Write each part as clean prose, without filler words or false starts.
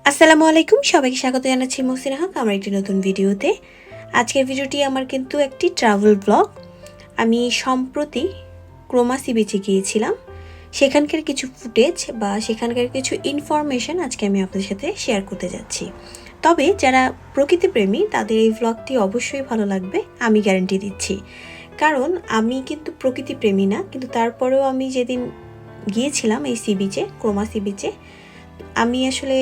আসসালামু আলাইকুম, সবাইকে স্বাগত জানাচ্ছি মহসিনা হক আমার একটি নতুন ভিডিওতে। আজকের ভিডিওটি আমার কিন্তু একটি ট্রাভেল ব্লগ। আমি সম্প্রতি ক্রোমা সি বিচে গিয়েছিলাম। সেখানকার কিছু ফুটেজ বা সেখানকার কিছু ইনফরমেশন আজকে আমি আপনাদের সাথে শেয়ার করতে যাচ্ছি। তবে যারা প্রকৃতিপ্রেমী তাদের এই ব্লগটি অবশ্যই ভালো লাগবে, আমি গ্যারান্টি দিচ্ছি। কারণ আমি কিন্তু প্রকৃতিপ্রেমী না, কিন্তু তারপরেও আমি যেদিন গিয়েছিলাম এই সি বিচে, ক্রোমা সি বিচে, আমি আসলে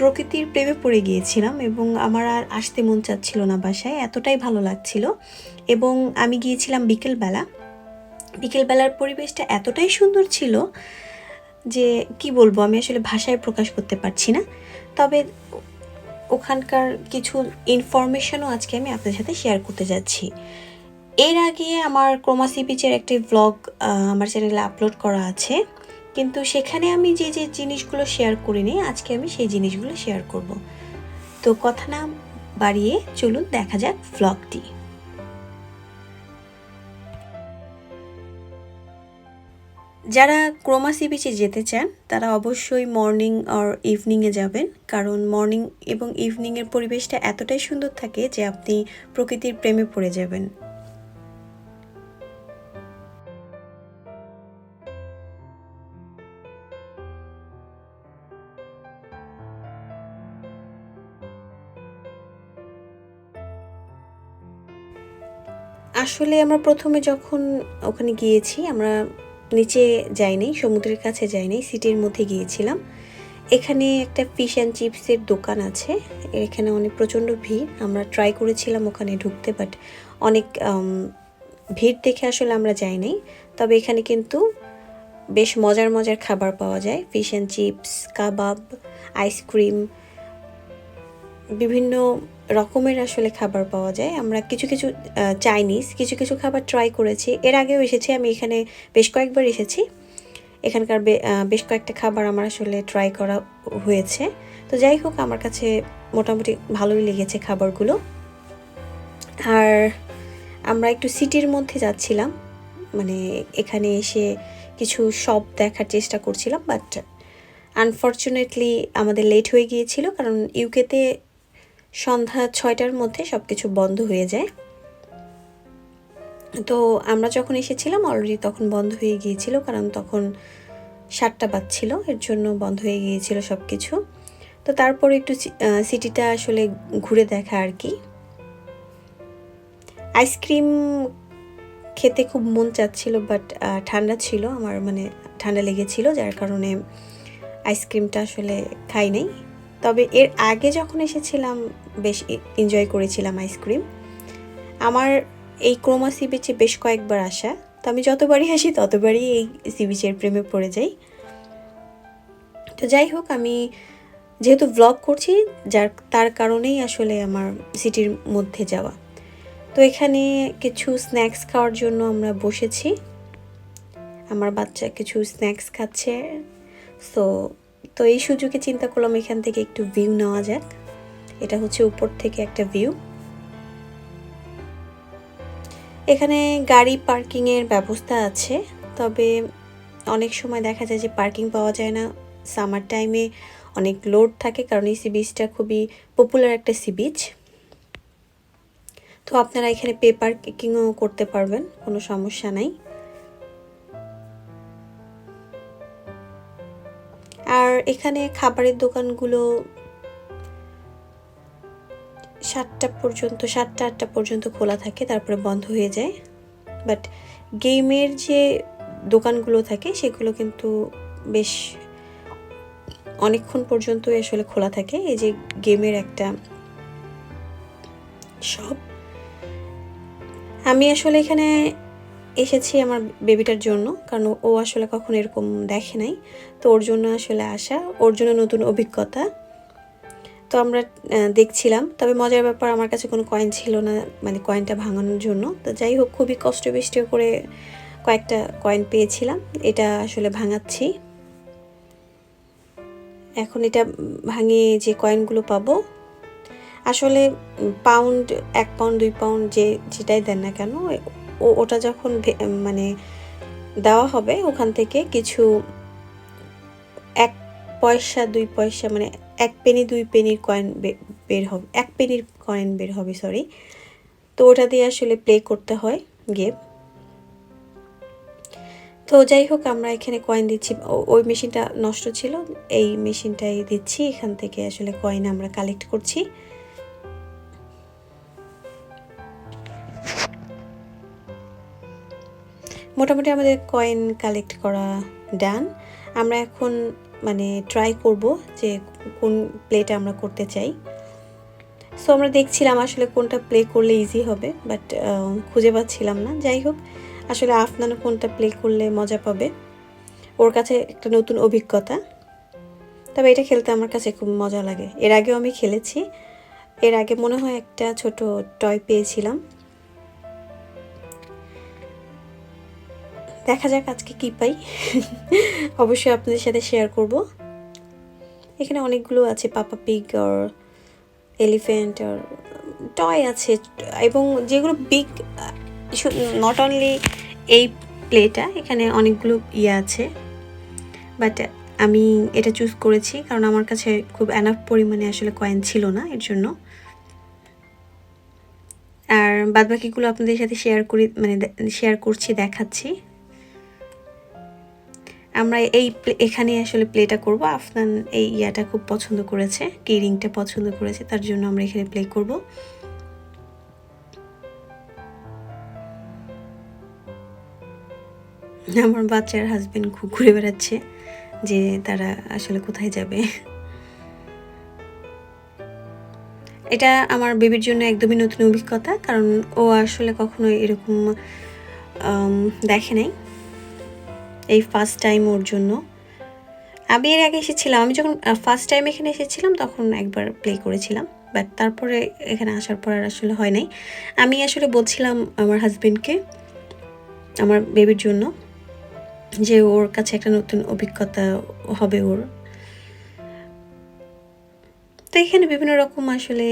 প্রকৃতির প্রেমে পড়ে গিয়েছিলাম এবং আমার আর আসতে মন চাচ্ছিল না বাসায়, এতটাই ভালো লাগছিল। এবং আমি গিয়েছিলাম বিকেলবেলার পরিবেশটা এতটাই সুন্দর ছিল যে কি বলবো, আমি আসলে ভাষায় প্রকাশ করতে পারছি না। তবে ওখানকার কিছু ইনফরমেশনও আজকে আমি আপনাদের সাথে শেয়ার করতে যাচ্ছি। এর আগে আমার ক্রোমা সি বিচের একটি ব্লগ আমার চ্যানেলে আপলোড করা আছে, কিন্তু সেখানে আমি যে জিনিসগুলো শেয়ার করিনি, আজকে আমি সেই জিনিসগুলো শেয়ার করব। তো কথা না বাড়িয়ে চলুন দেখা যাক ব্লগটি। যারা ক্রোমা সি বিচে যেতে চান তারা অবশ্যই মর্নিং আর ইভিনিংয়ে যাবেন, কারণ মর্নিং এবং ইভিনিংয়ের পরিবেশটা এতটাই সুন্দর থাকে যে আপনি প্রকৃতির প্রেমে পড়ে যাবেন। আসলে আমরা প্রথমে যখন ওখানে গিয়েছি, আমরা নিচে যাইনি, সমুদ্রের কাছে যাইনি, সিটির মধ্যে গিয়েছিলাম। এখানে একটা ফিশ অ্যান্ড চিপসের দোকান আছে, এখানে অনেক প্রচণ্ড ভিড়। আমরা ট্রাই করেছিলাম ওখানে ঢুকতে, বাট অনেক ভিড় দেখে আসলে আমরা যাইনি। তবে এখানে কিন্তু বেশ মজার মজার খাবার পাওয়া যায়, fish and chips, kebab, ice cream, বিভিন্ন রকমের আসলে খাবার পাওয়া যায়। আমরা কিছু চাইনিজ কিছু খাবার ট্রাই করেছি, এর আগেও এসেছি, আমি এখানে বেশ কয়েকবার এসেছি। এখানকার বেশ কয়েকটা খাবার আমার আসলে ট্রাই করা হয়েছে। তো যাই হোক, আমার কাছে মোটামুটি ভালোই লেগেছে খাবারগুলো। আর আমরা একটু সিটির মধ্যে যাচ্ছিলাম, মানে এখানে এসে কিছু শপ দেখার চেষ্টা করছিলাম, বাট আনফর্চুনেটলি আমাদের লেট হয়ে গিয়েছিল, কারণ ইউকেতে সন্ধ্যা 6টার মধ্যে সব কিছু বন্ধ হয়ে যায়। তো আমরা যখন এসেছিলাম অলরেডি তখন বন্ধ হয়ে গিয়েছিল, কারণ তখন 7টা বাজছিল, এর জন্য বন্ধ হয়ে গিয়েছিল সব কিছু। তো তারপরে একটু সিটিটা আসলে ঘুরে দেখা আর কি। আইসক্রিম খেতে খুব মন চাচ্ছিল, বাট ঠান্ডা ছিল, আমার মানে ঠান্ডা লেগেছিল, যার কারণে আইসক্রিমটা আসলে খাই নাই। তবে এর আগে যখন এসেছিলাম বেশ এনজয় করেছিলাম আইসক্রিম। আমার এই ক্রোমা সি বিচে বেশ কয়েকবার আসা, তো আমি যতবারই আসি ততবারই এই সি বিচের প্রেমে পড়ে যাই। তো যাই হোক, আমি যেহেতু ব্লগ করছি, তার কারণেই আসলে আমার সিটির মধ্যে যাওয়া। তো এখানে কিছু স্ন্যাক্স খাওয়ার জন্য আমরা বসেছি, আমার বাচ্চা কিছু স্ন্যাক্স খাচ্ছে। তো এই সুযোগে চিন্তা করলাম এখান থেকে একটু ভিউ নেওয়া যাক। এটা হচ্ছে উপর থেকে একটা ভিউ। এখানে গাড়ি পার্কিংয়ের ব্যবস্থা আছে, তবে অনেক সময় দেখা যায় যে পার্কিং পাওয়া যায় না। সামার টাইমে অনেক লোড থাকে, কারণ এই সি বিচটা খুবই পপুলার একটা সি বিচ। তো আপনারা এখানে পে পার্কিংও করতে পারবেন, কোনো সমস্যা নাই। আর এখানে খাবারের দোকানগুলো 7টা 8টা পর্যন্ত খোলা থাকে, তারপরে বন্ধ হয়ে যায়। বাট গেমের যে দোকানগুলো থাকে সেগুলো কিন্তু বেশ অনেকক্ষণ পর্যন্তই আসলে খোলা থাকে। এই যে গেমের একটা শপ, আমি আসলে এখানে এসেছি আমার বেবিটার জন্য, কারণ ও আসলে কখনো এরকম দেখে নাই। তো ওর জন্য আসলে আসা, ওর জন্য নতুন অভিজ্ঞতা। তো আমরা দেখছিলাম, তবে মজার ব্যাপার আমার কাছে কোনো কয়েন ছিল না, মানে কয়েনটা ভাঙানোর জন্য। তো যাই হোক, খুবই কষ্ট করে কয়েকটা কয়েন পেয়েছিলাম, এটা আসলে ভাঙাচ্ছি। এখন এটা ভাঙিয়ে যে কয়েনগুলো পাবো, আসলে পাউন্ড, 1 পাউন্ড 2 পাউন্ড যেটাই দেন না কেন, ওটা যখন মানে দেওয়া হবে ওখান থেকে কিছু 1 পয়সা 2 পয়সা মানে 1 পেনি 2 পেনির কয়েন বের হবে, 1 পেনির কয়েন বের হবে, সরি। তো ওটা দিয়ে আসলে প্লে করতে হয় গেম। তো যাই হোক, আমরা এখানে কয়েন দিচ্ছি। ওই মেশিনটা নষ্ট ছিল, এই মেশিনটাই দিচ্ছি। এখান থেকে আসলে কয়েন আমরা কালেক্ট করছি। মোটামুটি আমাদের কয়েন কালেক্ট করা ডান। আমরা এখন মানে ট্রাই করব যে কোন প্লেটা আমরা করতে চাই। সো আমরা দেখছিলাম আসলে কোনটা প্লে করলে ইজি হবে, বাট খুঁজে পাচ্ছিলাম না। যাই হোক, আসলে আফনান কোনটা প্লে করলে মজা পাবে, ওর কাছে একটা নতুন অভিজ্ঞতা। তবে এটা খেলতে আমার কাছে খুব মজা লাগে। এর আগেও আমি খেলেছি, এর আগে মনে হয় একটা ছোট টয় পেয়েছিলাম। দেখা যাক আজকে কি পাই। অবশ্যই আপনাদের সাথে শেয়ার করব। এখানে অনেকগুলো আছে, পাপা পিগ আর এলিফ্যান্ট আর টয় আছে, এবং যেগুলো বিগ, নট অনলি এই প্লেটা, এখানে অনেকগুলো ইয়ে আছে। বাট আমি এটা চুজ করেছি কারণ আমার কাছে খুব এনাফ পরিমাণে আসলে কয়েন ছিল না, এর জন্য। আর বাদবাকিগুলো আপনাদের সাথে শেয়ার করছি, দেখাচ্ছি। আমরা এখানে আসলে প্লেটা করব। আফনান এই ইয়াটা খুব পছন্দ করেছে, কি রিংটা পছন্দ করেছে, তার জন্য আমরা এখানে প্লে করব। আমার বাচ্চার হাজবেন্ড খুব ঘুরে বেড়াচ্ছে যে তারা আসলে কোথায় যাবে। এটা আমার বেবির জন্য একদমই নতুন অভিজ্ঞতা, কারণ ও আসলে কখনো এরকম দেখে নাই, এই ফার্স্ট টাইম ওর জন্য। আমি এর আগে এসেছিলাম, আমি যখন ফার্স্ট টাইম এখানে এসেছিলাম তখন একবার প্লে করেছিলাম, বাট তারপরে এখানে আসার পর আর আসলে হয় নাই। আমি আসলে বলছিলাম আমার হাজবেন্ডকে, আমার বেবির জন্য, যে ওর কাছে একটা নতুন অভিজ্ঞতা হবে ওর। তো এখানে বিভিন্ন রকম আসলে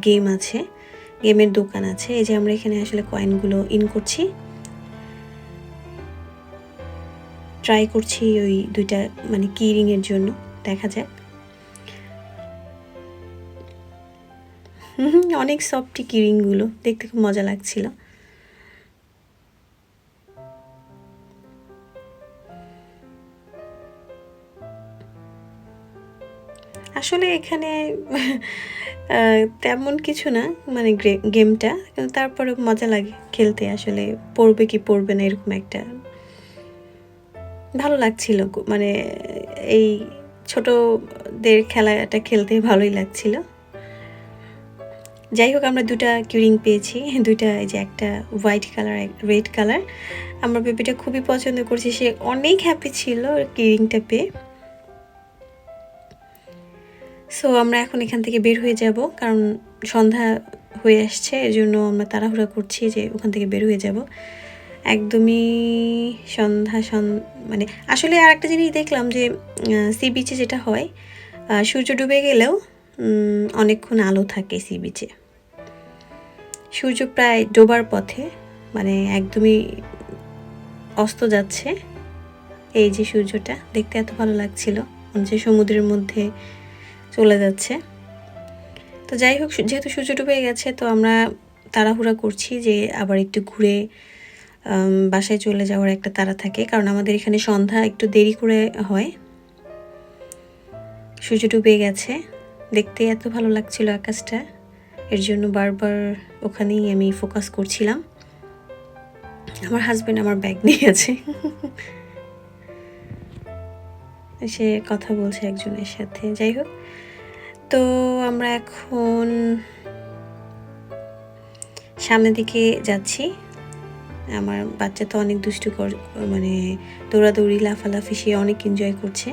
গেম আছে, গেমের দোকান আছে। এই যে আমরা এখানে আসলে কয়েনগুলো ইন করছি, ট্রাই করছি ওই দুইটা মানে কি রিংয়ের জন্য, দেখা যাক। অনেক সফট কি রিংগুলো, দেখতে খুব মজা লাগছিল। আসলে এখানে তেমন কিছু না, মানে গেমটা, কিন্তু তারপরে মজা লাগে খেলতে। আসলে পড়বে কি পড়বে না এরকম একটা ভালো লাগছিল, মানে এই ছোটদের খেলাটা খেলতে ভালোই লাগছিল। যাই হোক, আমরা দুটা কিউরিং পেয়েছি, দুইটা, এই যে একটা হোয়াইট কালার, রেড কালার। আমার বেবিটা খুবই পছন্দ করছে, সে অনেক হ্যাপি ছিল কিউরিংটা পেয়ে। সো আমরা এখন এখান থেকে বের হয়ে যাব, কারণ সন্ধ্যা হয়ে আসছে, এর জন্য আমরা তাড়াহুড়া করছি যে ওখান থেকে বের হয়ে যাব। একদমই সন্ধ্যা মানে আসলে আর একটা জিনিস দেখলাম যে সি বিচে যেটা হয়, সূর্য ডুবে গেলেও অনেকক্ষণ আলো থাকে সি বিচে। সূর্য প্রায় ডোবার পথে, মানে একদমই অস্ত যাচ্ছে। এই যে সূর্যটা দেখতে এত ভালো লাগছিল, যে সমুদ্রের মধ্যে চলে যাচ্ছে। তো যাই হোক, যেহেতু সূর্য ডুবে গেছে, তো আমরা তাড়াহুড়া করছি যে আবার একটু ঘুরে বাসায় চলে যাওয়ার একটা তাড়া থাকে, কারণ আমাদের এখানে সন্ধ্যা একটু দেরি করে হয়। সূর্য ডুবে গেছে, দেখতে এত ভালো লাগছিল আকাশটা, এর জন্য বারবার ওখানেই আমি ফোকাস করছিলাম। আমার হাজবেন্ড আমার ব্যাগ নিয়ে আছে, সে কথা বলছে একজনের সাথে। যাই হোক, তো আমরা এখন সামনের দিকে যাচ্ছি। আমার বাচ্চা তো অনেক দুষ্টু মানে দৌড়াদৌড়ি, লাফালাফি, সে অনেক এনজয় করছে।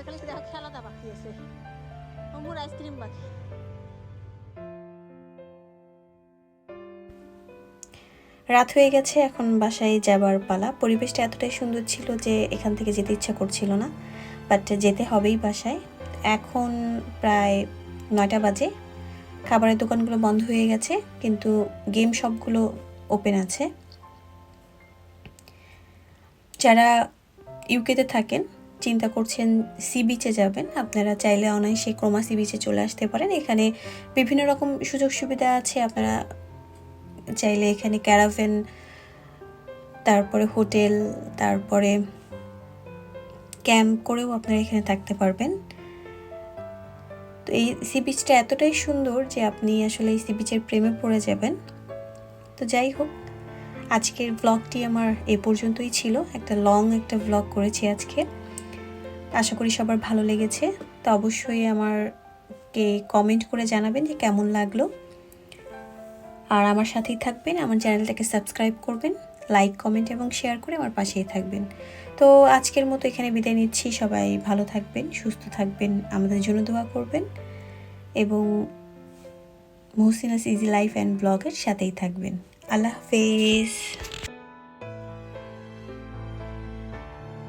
খালি দেখো খেলাটা বাকি আছে, অমুর আইসক্রিম বাকি। রাত হয়ে গেছে, এখন বাসায় যাবার পালা। পরিবেশটা এতটাই সুন্দর ছিল যে এখান থেকে যেতে ইচ্ছা করছিল না, বাট যেতে হবেই বাসায়। এখন প্রায় 9টা বাজে। খাবারের দোকানগুলো বন্ধ হয়ে গেছে, কিন্তু গেম শপগুলো ওপেন আছে। যারা ইউকেতে থাকেন, চিন্তা করছেন সি বিচে যাবেন, আপনারা চাইলে অনায়াসে ক্রোমা সি বিচে চলে আসতে পারেন। এখানে বিভিন্ন রকম সুযোগ সুবিধা আছে। আপনারা চাইলে এখানে ক্যারাভেন, তারপরে হোটেল, তারপরে ক্যাম্প করেও আপনারা এখানে থাকতে পারবেন। তো এই সি বিচটা এতটাই সুন্দর যে আপনি আসলে এই সি বিচের প্রেমে পড়ে যাবেন। তো যাই হোক, আজকের ব্লগটি আমার এই পর্যন্তই ছিল। একটা লং একটা ব্লগ করেছি আজকে। আশা করি সবার ভালো লেগেছে। তো অবশ্যই আমাকে কমেন্ট করে জানাবেন যে কেমন লাগলো। আর আমার সাথেই থাকবেন, আমার চ্যানেলটাকে সাবস্ক্রাইব করবেন, লাইক, কমেন্ট এবং শেয়ার করে আমার পাশেই থাকবেন। তো আজকের মতো এখানে বিদায় নিচ্ছি। সবাই ভালো থাকবেন, সুস্থ থাকবেন, আমাদের জন্য দোয়া করবেন এবং মহসিনাস ইজি লাইফ অ্যান্ড ব্লগের সাথেই থাকবেন। আল্লাহ হাফেজ।